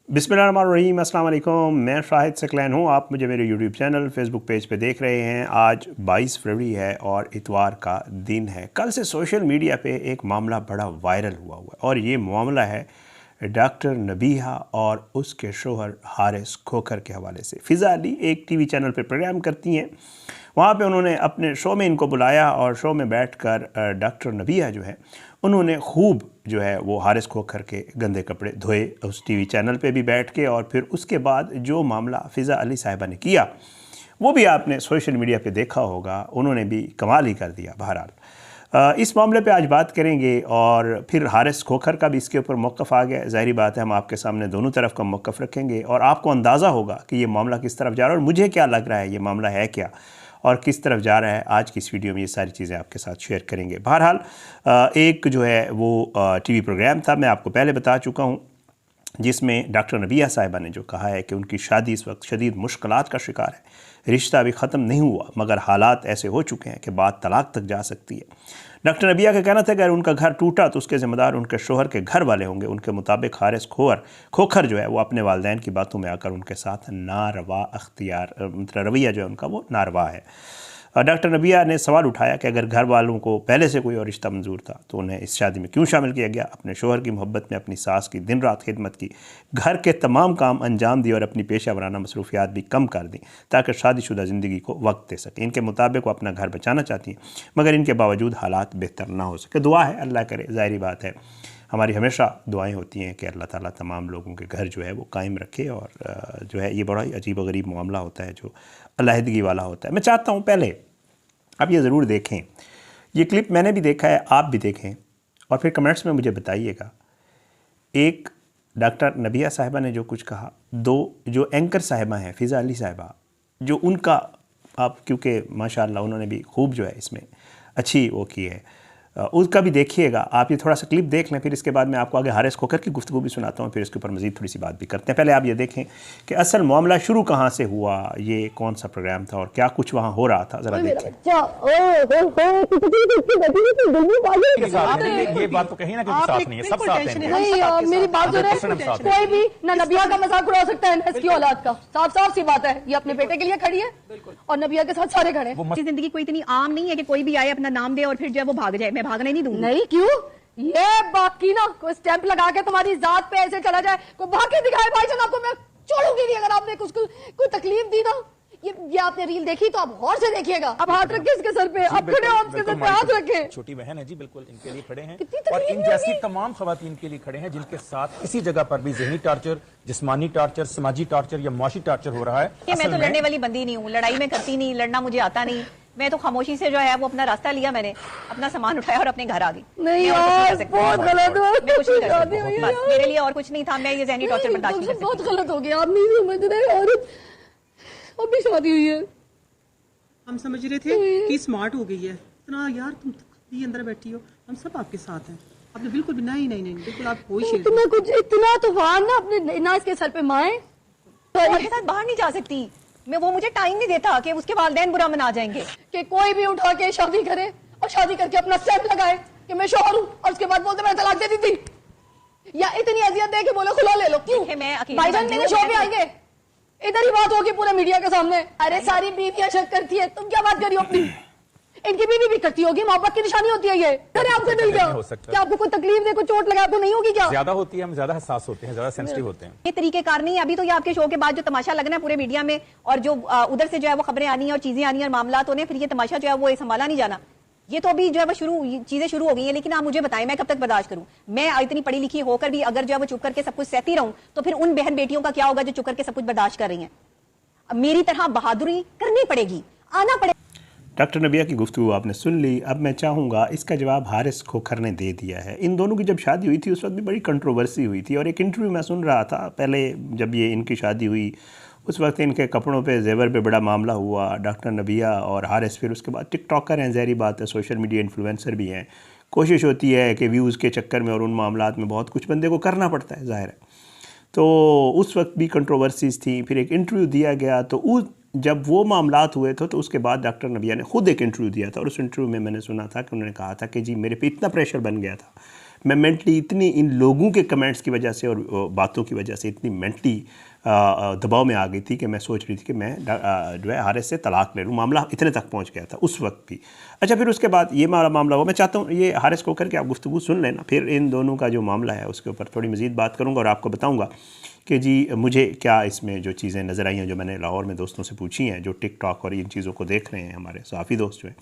बिस्मिल्लाहिर्रहमानिर्रहीम, अस्सलाम वालेकुम। मैं शाहिद सकलैन हूँ। आप मुझे मेरे यूट्यूब चैनल फेसबुक पेज पे देख रहे हैं। आज 22 फरवरी है और इतवार का दिन है। कल से सोशल मीडिया पे एक मामला बड़ा वायरल हुआ है और ये मामला है डॉक्टर नबीहा और उसके शोहर हारिस खोखर के हवाले से। फ़िज़ा अली एक टीवी चैनल पे प्रोग्राम करती हैं, वहाँ पे उन्होंने अपने शो में इनको बुलाया और शो में बैठकर डॉक्टर नबीहा जो है उन्होंने खूब जो है वो हारिस खोखर के गंदे कपड़े धोए उस टीवी चैनल पे भी बैठ के। और फिर उसके बाद जो मामला फ़िज़ा अली साहिबा ने किया वो भी आपने सोशल मीडिया पे देखा होगा, उन्होंने भी कमाल ही कर दिया। बहरहाल इस मामले पे आज बात करेंगे और फिर हारिस खोखर का भी इसके ऊपर मौक़िफ़ आ गया। ज़ाहिर बात है हम आपके सामने दोनों तरफ का मौक़िफ़ रखेंगे और आपको अंदाज़ा होगा कि ये मामला किस तरफ जा रहा है और मुझे क्या लग रहा है ये मामला है क्या और किस तरफ जा रहा है। आज की इस वीडियो में ये सारी चीज़ें आपके साथ शेयर करेंगे। बहरहाल एक जो है वो टीवी प्रोग्राम था, मैं आपको पहले बता चुका हूँ, जिसमें डॉक्टर नबीहा साहिबा ने जो कहा है कि उनकी शादी इस वक्त शदीद मुश्किलात का शिकार है, रिश्ता अभी ख़त्म नहीं हुआ मगर हालात ऐसे हो चुके हैं कि बात तलाक तक जा सकती है। डॉक्टर नबीहा का कहना था अगर उनका घर टूटा तो उसके ज़िम्मेदार उनके शोहर के घर वाले होंगे। उनके मुताबिक हारिस खोखर जो है वो अपने वालिदैन की बातों में आकर उनके साथ नारवा अख्तियार मतलब रवैया जो है उनका वो नारवा है। डॉक्टर नबीहा ने सवाल उठाया कि अगर घर वालों को पहले से कोई और रिश्ता मंजूर था तो उन्हें इस शादी में क्यों शामिल किया गया। अपने शोहर की मोहब्बत में अपनी सास की दिन रात खिदमत की, घर के तमाम काम अंजाम दिए और अपनी पेशा वराना मसरूफियात भी कम कर दी ताकि शादीशुदा ज़िंदगी को वक्त दे सकें। इनके मुताबिक वो अपना घर बचाना चाहती हैं मगर इनके बावजूद हालात बेहतर ना हो सके। दुआ है अल्लाह करे, ज़ाहिर बात है हमारी हमेशा दुआएं होती हैं कि अल्लाह ताला तमाम लोगों के घर जो है वो कायम रखे। और जो है ये बड़ा ही अजीब व गरीब मामला होता है जो अलहदगी वाला होता है। मैं चाहता हूँ पहले आप ये ज़रूर देखें, ये क्लिप मैंने भी देखा है, आप भी देखें और फिर कमेंट्स में मुझे बताइएगा। एक डॉक्टर नबीहा साहिबा ने जो कुछ कहा, दो जो एंकर साहिबा हैं फ़िज़ा अली साहिबा, जो उनका आप क्योंकि माशाअल्लाह उन्होंने भी खूब जो है इसमें अच्छी वो की है, उसका भी देखिएगा। आप ये थोड़ा सा क्लिप देख लें, फिर इसके बाद मैं आपको आगे हारिस खोखर की गुफ्तगू भी सुनाता हूँ, फिर इसके ऊपर मज़ीद थोड़ी सी बात भी करते हैं। पहले आप ये देखें कि असल मामला शुरू कहाँ से हुआ, ये कौन सा प्रोग्राम था और क्या कुछ वहाँ हो रहा था, ज़रा देखें। ये बात तो कहीं ना कहीं साथ नहीं है, सब साथ हैं। नहीं, मेरी बात जो है कोई भी ना नबिया का मजाक उड़ा सकता है ना इसकी औलाद का। साफ साफ सी बात है, ये अपने बेटे के लिए खड़ी है और नबिया के साथ सारे खड़े हैं। जिंदगी कोई इतनी आम नहीं है कि कोई भी आए अपना नाम दे और फिर जो है वो भाग जाए। मैं भागने नहीं दूंगी। नहीं क्यों, ये बाकी ना कोई स्टैंप लगा के तुम्हारी जात पे ऐसे चला जाए, कोई भाग के दिखाए भाईजान, आपको मैं छोड़ूंगी नहीं। अगर आपने उसको कोई तकलीफ दी ना, ये आपने रील देखी तो आप गौर से देखिएगा। अब हाथ रखे इसके सर पे, अब खड़े हो इसके सर पे हाथ रखे। छोटी बहन है जी, बिल्कुल इनके लिए खड़े हैं और इन जैसी तमाम खवातीन के लिए खड़े हैं जिनके साथ किसी जगह पर भी ज़हनी टार्चर, जिस्मानी टार्चर, समाजी टार्चर या माशी टार्चर हो रहा है। मैं तो लड़ने वाली बंदी नहीं हूँ, लड़ाई में करती नहीं, लड़ना मुझे आता नहीं। मैं तो खामोशी से जो है वो अपना रास्ता लिया, मैंने अपना सामान उठाया और अपने घर आ गई। नहीं यार, बहुत गलत है। मैं कुछ नहीं कर सकती, बस मेरे लिए और कुछ नहीं था। मैं ये ज़हनी टॉर्चर बर्दाश्त नहीं कर सकती। बहुत गलत हो गया, आप नहीं समझ रहे। औरत अभी शादी हुई है, हम समझ रहे थे कि स्मार्ट हो गई है इतना। यार तुम भी अंदर बैठी हो, हम सब आपके साथ हैं। आपने बिल्कुल भी नहीं नहीं नहीं बिल्कुल आप कोई शेर तुम्हें कुछ इतना तूफान ना अपने ना इसके सर पे माए के साथ बाहर नहीं जा सकती मैं। वो मुझे टाइम नहीं देता कि उसके वालिदैन बुरा मना जाएंगे। कि कोई भी उठा के शादी करे और शादी करके अपना स्टैंप लगाए कि मैं शौहर हूँ और उसके बाद बोलते मैं तलाक दे दी थी, या इतनी अजियत दे के बोले खुला ले लो। क्यों? मैं भाईजान मेरे शो पे आएंगे, इधर ही बात होगी पूरे मीडिया के सामने। अरे सारी बीवियां शक करती है, तुम क्या बात करी हो अपनी? इनकी बीवी भी करती होगी, मोहब्बत की निशानी होती है ये। अरे आपको मिल गया क्या? आपको कोई तकलीफ दे, कोई चोट लगा तो नहीं होगी क्या? ज्यादा होती है, हम ज्यादा हसास होते हैं, ज्यादा सेंसिटिव होते हैं। ये तरीकेकार नहीं है। अभी तो ये आपके शो के बाद जो तमाशा लगना है पूरे मीडिया में और जो उधर से जो है वो खबरें आनी है और चीजें आनी है और मामला होने, फिर ये तमाशा जो है वो संभाला नहीं जाना। ये तो अभी जो है वो चीजें शुरू हो गई हैं। लेकिन आप मुझे बताएं मैं कब तक बर्दाश्त करूं? मैं इतनी पढ़ी लिखी होकर भी अगर जो है वो चुप करके सब कुछ सहती रहूं तो फिर उन बहन बेटियों का क्या होगा जो चुप करके सब कुछ बर्दाश्त कर रही हैं? मेरी तरह बहादुरी करनी पड़ेगी, आना पड़ेगा। डॉक्टर नबीहा की गुफ्तगू आपने सुन ली। अब मैं चाहूँगा इसका जवाब हारिस खोखर ने दे दिया है। इन दोनों की जब शादी हुई थी उस वक्त भी बड़ी कंट्रोवर्सी हुई थी और एक इंटरव्यू मैं सुन रहा था पहले जब ये इनकी शादी हुई उस वक्त इनके कपड़ों पे जेवर पे बड़ा मामला हुआ। डॉक्टर नबीहा और हारिस फिर उसके बाद टिकटॉकर हैं, ज़ाहिर बात है सोशल मीडिया इन्फ्लुएंसर भी हैं। कोशिश होती है कि व्यूज़ के चक्कर में और उन मामलात में बहुत कुछ बंदे को करना पड़ता है, ज़ाहिर है। तो उस वक्त भी कंट्रोवर्सीज़ थी। फिर एक इंटरव्यू दिया गया तो उस जब वो मामलात हुए थे तो उसके बाद डॉक्टर नबीहा ने ख़ुद एक इंटरव्यू दिया था और उस इंटरव्यू में मैंने सुना था कि उन्होंने कहा था कि जी मेरे पे इतना प्रेशर बन गया था, मैं मेंटली इतनी इन लोगों के कमेंट्स की वजह से और बातों की वजह से इतनी मेंटली दबाव में आ गई थी कि मैं सोच रही थी कि मैं जो है हारिस से तलाक ले लूँ। मामला इतने तक पहुंच गया था उस वक्त भी। अच्छा, फिर उसके बाद ये मामला हुआ। मैं चाहता हूँ ये हारिस कोकर की आप गुफ्तगू सुन लेना, फिर इन दोनों का जो मामला है उसके ऊपर थोड़ी मज़ीद बात करूँगा और आपको बताऊँगा कि जी मुझे क्या इसमें जो चीज़ें नज़र आई हैं, जो मैंने लाहौर में दोस्तों से पूछी हैं, जो टिकटॉक और इन चीज़ों को देख रहे हैं हमारे सहाफ़ी दोस्त जो हैं,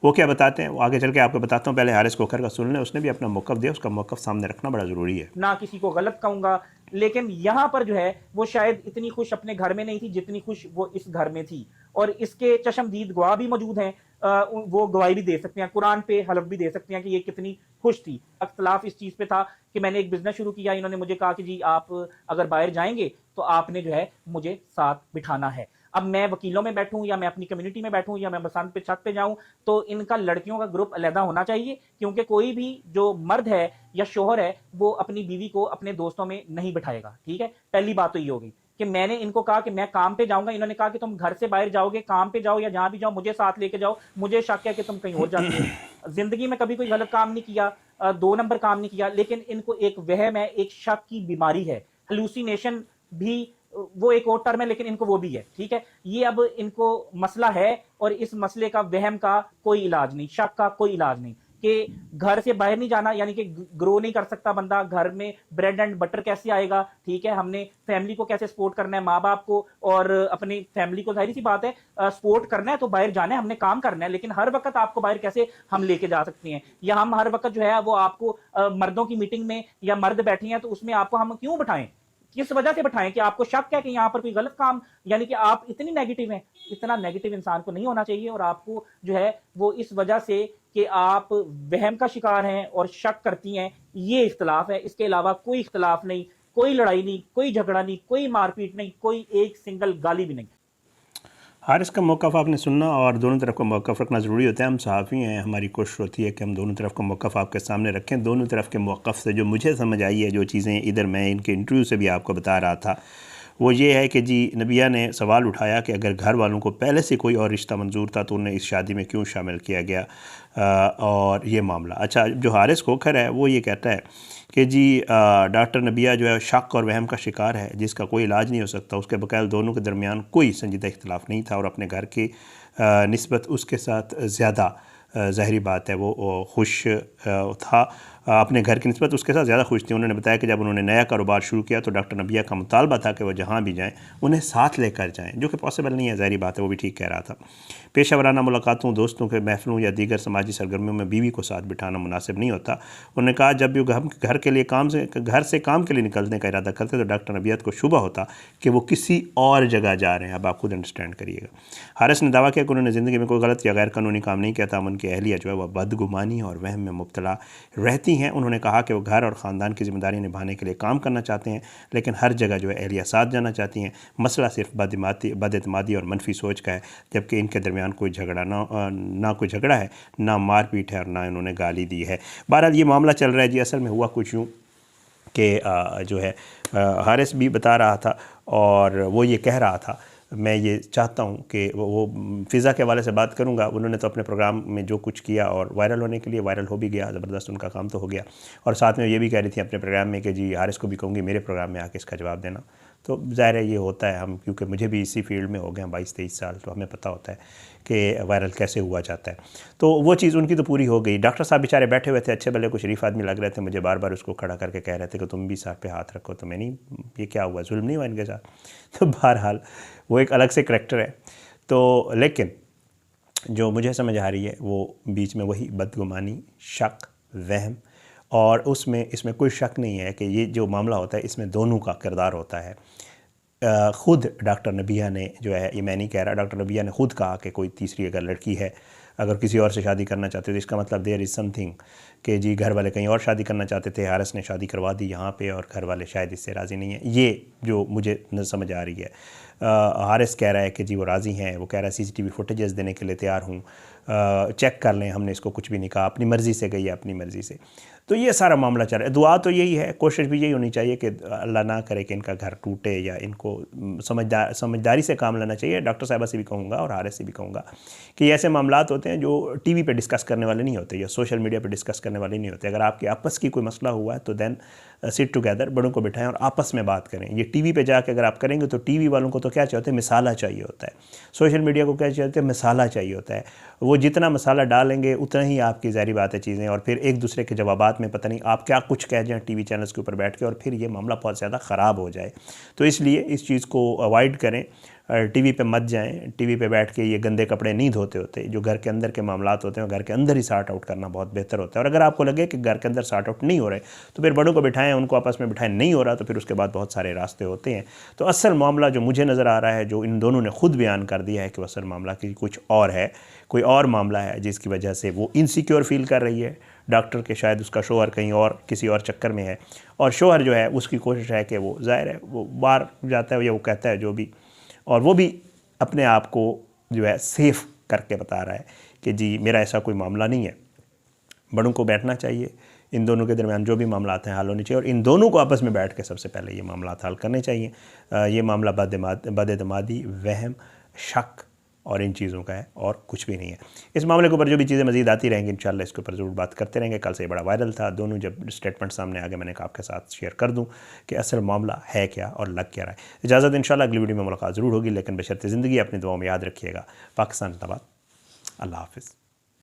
वो क्या बताते हैं, वो आगे चल के आपको बताता हूँ। पहले हारिस कोकर का सुन लें, उसने भी अपना मौक़िफ़ दिया, उसका मौक़िफ़ सामने रखना बड़ा ज़रूरी है। ना किसी को गलत कहूंगा, लेकिन यहाँ पर जो है वो शायद इतनी खुश अपने घर में नहीं थी जितनी खुश वो इस घर में थी। और इसके चशमदीद गवाह भी मौजूद हैं, वो गवाही भी दे सकते हैं, कुरान पे हलफ भी दे सकते हैं कि ये कितनी खुश थी। अख्तलाफ इस चीज़ पे था कि मैंने एक बिजनेस शुरू किया, इन्होंने मुझे कहा कि जी आप अगर बाहर जाएंगे तो आपने जो है मुझे साथ बिठाना है। अब मैं वकीलों में बैठूं या मैं अपनी कम्युनिटी में बैठूं या मैं बसंत पे छत पे जाऊं, तो इनका लड़कियों का ग्रुप अलहदा होना चाहिए, क्योंकि कोई भी जो मर्द है या शोहर है वो अपनी बीवी को अपने दोस्तों में नहीं बिठाएगा। ठीक है, पहली बात तो ये होगी कि मैंने इनको कहा कि मैं काम पे जाऊंगा, इन्होंने कहा कि तुम घर से बाहर जाओगे, काम पे जाओ या जहां भी जाओ, मुझे साथ लेके जाओ। मुझे शक है कि तुम कहीं और जाते हो। जिंदगी में कभी कोई गलत काम नहीं किया, 2 नंबर काम नहीं किया, लेकिन इनको एक वहम है, एक शक की बीमारी है। हेलुसिनेशन भी वो एक और टर्म है, लेकिन इनको वो भी है। ठीक है, ये अब इनको मसला है और इस मसले का, वहम का कोई इलाज नहीं, शक का कोई इलाज नहीं कि घर से बाहर नहीं जाना, यानी कि ग्रो नहीं कर सकता बंदा, घर में ब्रेड एंड बटर कैसे आएगा। ठीक है, हमने फैमिली को कैसे सपोर्ट करना है, माँ बाप को और अपनी फैमिली को, जाहिर सी बात है सपोर्ट करना है तो बाहर जाना है, हमने काम करना है, लेकिन हर वक्त आपको बाहर कैसे हम लेके जा सकते हैं, या हम हर वक्त जो है वो आपको मर्दों की मीटिंग में या मर्द बैठे हैं तो उसमें आपको हम क्यों बिठाएं, किस वजह से बिठाएं कि आपको शक है कि यहां पर कोई गलत काम, यानी कि आप इतनी नेगेटिव हैं। इतना नेगेटिव इंसान को नहीं होना चाहिए, और आपको जो है वो इस वजह से कि आप वहम का शिकार हैं और शक करती हैं, ये इख्तलाफ है। इसके अलावा कोई इख्तलाफ नहीं, कोई लड़ाई नहीं, कोई झगड़ा नहीं, कोई मारपीट नहीं, कोई एक सिंगल गाली भी नहीं। हारिस का मौक़िफ़ आपने सुनना, और दोनों तरफ का मौक़िफ़ रखना ज़रूरी होता है। हम सहाफ़ी हैं, हमारी कोशिश होती है कि हम दोनों तरफ का मौक़िफ़ आपके सामने रखें। दोनों तरफ के मौक़िफ़ से जो मुझे समझ आई है, जो चीज़ें इधर मैं इनके इंटरव्यू से भी आपको बता रहा था, वो ये है कि जी नबिया ने सवाल उठाया कि अगर घर वालों को पहले से कोई और रिश्ता मंजूर था तो उन्हें इस शादी में क्यों शामिल किया गया, और ये मामला। अच्छा, जो हारिस कोकर है वो ये कहता है कि जी डॉक्टर नबिया जो है शक और वहम का शिकार है जिसका कोई इलाज नहीं हो सकता। उसके बकाया दोनों के दरमियान कोई संजीदा इख्तलाफ नहीं था, और अपने घर की निस्बत उसके साथ ज़्यादा, ज़ाहिरी बात है वो खुश था, अपने घर की निस्बत उसके साथ ज़्यादा खुश थी। उन्होंने बताया कि जब उन्होंने नया कारोबार शुरू किया तो डॉक्टर नबिया का मुतालबा था कि वह जहाँ भी जाएँ उन्हें साथ लेकर जाएँ, जो कि पॉसिबल नहीं है, ज़ाहिरी बात है, वो भी ठीक कह रहा था। पेशा वराना मुलाकातों, दोस्तों के महफिलों या दीगर समाजी सरगर्मियों में बीवी को साथ बिठाना मुनासिब नहीं होता। उन्होंने कहा जब भी घर के लिए घर से काम के लिए निकलने का इरादा करते तो डॉक्टर नबिया को शुबा होता कि वो किसी और जगह जा रहे हैं। अब आप खुद अंडरस्टैंड करिएगा। हारिस ने दावा किया कि उन्होंने ज़िंदगी में कोई गलत या गैर कानूनी काम नहीं किया था। उनकी अहलिया जो है वह बदगुमानी और वहम में मुब्तला रहती हैं। उन्होंने कहा कि वो घर और ख़ानदान की जिम्मेदारी निभाने के लिए काम करना चाहते हैं, लेकिन हर जगह जो है अहलिया साथ जाना चाहती हैं। मसला सिर्फ बदएतमादी और मनफी सोच का है, जबकि इनके दरमियान कोई झगड़ा ना कोई झगड़ा है, ना मारपीट है और ना इन्होंने गाली दी है। बहरहाल ये मामला चल रहा है जी। असल में हुआ कुछ यूँ कि जो है हारिस भी बता रहा था और वो ये कह रहा था, मैं ये चाहता हूँ कि वो फ़िज़ा के हवाले से बात करूँगा। उन्होंने तो अपने प्रोग्राम में जो कुछ किया और वायरल होने के लिए वायरल हो भी गया, ज़बरदस्त उनका काम तो हो गया। और साथ में ये भी कह रही थी अपने प्रोग्राम में कि जी हारिस को भी कहूँगी मेरे प्रोग्राम में आके इसका जवाब देना। तो ज़ाहिर है ये होता है, हम क्योंकि मुझे भी इसी फील्ड में हो गए हैं 22-23 साल, तो हमें पता होता है कि वायरल कैसे हुआ जाता है। तो वो चीज़ उनकी तो पूरी हो गई। डॉक्टर साहब बेचारे बैठे हुए थे, अच्छे भले कुछ शरीफ आदमी लग रहे थे, मुझे बार बार उसको खड़ा करके कह रहे थे कि तुम भी सर पे हाथ रखो। तो मैं नहीं, ये क्या हुआ, जुल्म नहीं हुआ इनके साथ। तो बहरहाल वो एक अलग से करैक्टर है। तो लेकिन जो मुझे समझ आ रही है वो बीच में वही बदगुमानी, शक, वहम, और इसमें कोई शक नहीं है कि ये जो मामला होता है इसमें दोनों का किरदार होता है। ख़ुद डॉक्टर नबिया ने जो है, ये मैं नहीं कह रहा, डॉक्टर नबिया ने ख़ुद कहा कि कोई तीसरी अगर लड़की है, अगर किसी और से शादी करना चाहते तो इसका मतलब देयर इज़ समथिंग कि जी घर वाले कहीं और शादी करना चाहते थे, हारिस ने शादी करवा दी यहाँ पे और घर वाले शायद इससे राज़ी नहीं है। ये जो मुझे समझ आ रही है। हारिस कह रहा है कि जी वो राज़ी हैं, वो कह रहा है CCTV फुटेजेस देने के लिए तैयार हूँ, चेक कर लें, हमने इसको कुछ भी नहीं कहा, अपनी मर्ज़ी से गई है, अपनी मर्ज़ी से। तो ये सारा मामला चल रहा है। दुआ तो यही है, कोशिश भी यही होनी चाहिए कि अल्लाह ना करे कि इनका घर टूटे, या इनको समझदारी से काम लेना चाहिए। डॉक्टर साहिबा से भी कहूँगा और हारिस से भी कहूँगा कि ऐसे मामलात होते हैं जो टीवी पे डिस्कस करने वाले नहीं होते या सोशल मीडिया पे डिस्कस करने वाले नहीं होते। अगर आपके आपस की कोई मसला हुआ है तो देन सिट टुगेदर, बड़ों को बिठाएं और आपस में बात करें। ये टीवी पे जाके अगर आप करेंगे तो टीवी वालों को तो क्या चाहिए होता है, मिसाला चाहिए होता है। सोशल मीडिया को क्या चाहिए होता है, मिसाला चाहिए होता है। वो जितना मसाला डालेंगे उतना ही आपकी ज़ाहिर बात है चीज़ें, और फिर एक दूसरे के जवाबात में पता नहीं आप क्या कुछ कह जाएँ टीवी चैनल्स के ऊपर बैठ के, और फिर ये मामला बहुत ज़्यादा ख़राब हो जाए। तो इसलिए इस चीज़ को अवॉइड करें, टीवी पे मत जाएं। टीवी पे बैठ के ये गंदे कपड़े नहीं धोते होते। जो घर के अंदर के मामलात होते हैं घर के अंदर ही सॉर्ट आउट करना बहुत बेहतर होता है। और अगर आपको लगे कि घर के अंदर सॉर्ट आउट नहीं हो रहे तो फिर बड़ों को बिठाएं, उनको आपस में बिठाएं, नहीं हो रहा तो फिर उसके बाद बहुत सारे रास्ते होते हैं। तो असल मामला जो मुझे नज़र आ रहा है, जो इन दोनों ने खुद बयान कर दिया है कि असल मामला कि कुछ और है, कोई और मामला है जिसकी वजह से वो इनसिक्योर फील कर रही है डॉक्टर के, शायद उसका शोहर कहीं और किसी और चक्कर में है, और शोहर जो है उसकी कोशिश है कि वो ज़ाहिर है वो बाहर जाता है या वो कहता है जो भी, और वो भी अपने आप को जो है सेफ़ करके बता रहा है कि जी मेरा ऐसा कोई मामला नहीं है। बड़ों को बैठना चाहिए, इन दोनों के दरमियान जो भी मामला हैं हल होने चाहिए, और इन दोनों को आपस में बैठ के सबसे पहले ये मामला हल करने चाहिए। ये मामला बदएतमादी, वहम, शक और इन चीज़ों का है और कुछ भी नहीं है। इस मामले के ऊपर जो भी चीज़ें मज़ीद आती रहेंगी इंशाल्लाह इसके ऊपर ज़रूर बात करते रहेंगे। कल से ये बड़ा वायरल था, दोनों जब स्टेटमेंट सामने आ गए मैंने कहा आपके साथ शेयर कर दूं कि असल मामला है क्या और लग क्या रहा है। इजाज़त, इंशाल्लाह अगली वीडियो में मुलाकात ज़रूर होगी, लेकिन बशर्ते ज़िंदगी अपनी दुआओं में याद रखिएगा। पाकिस्तान जिंदाबाद। अल्लाह हाफ़िज़।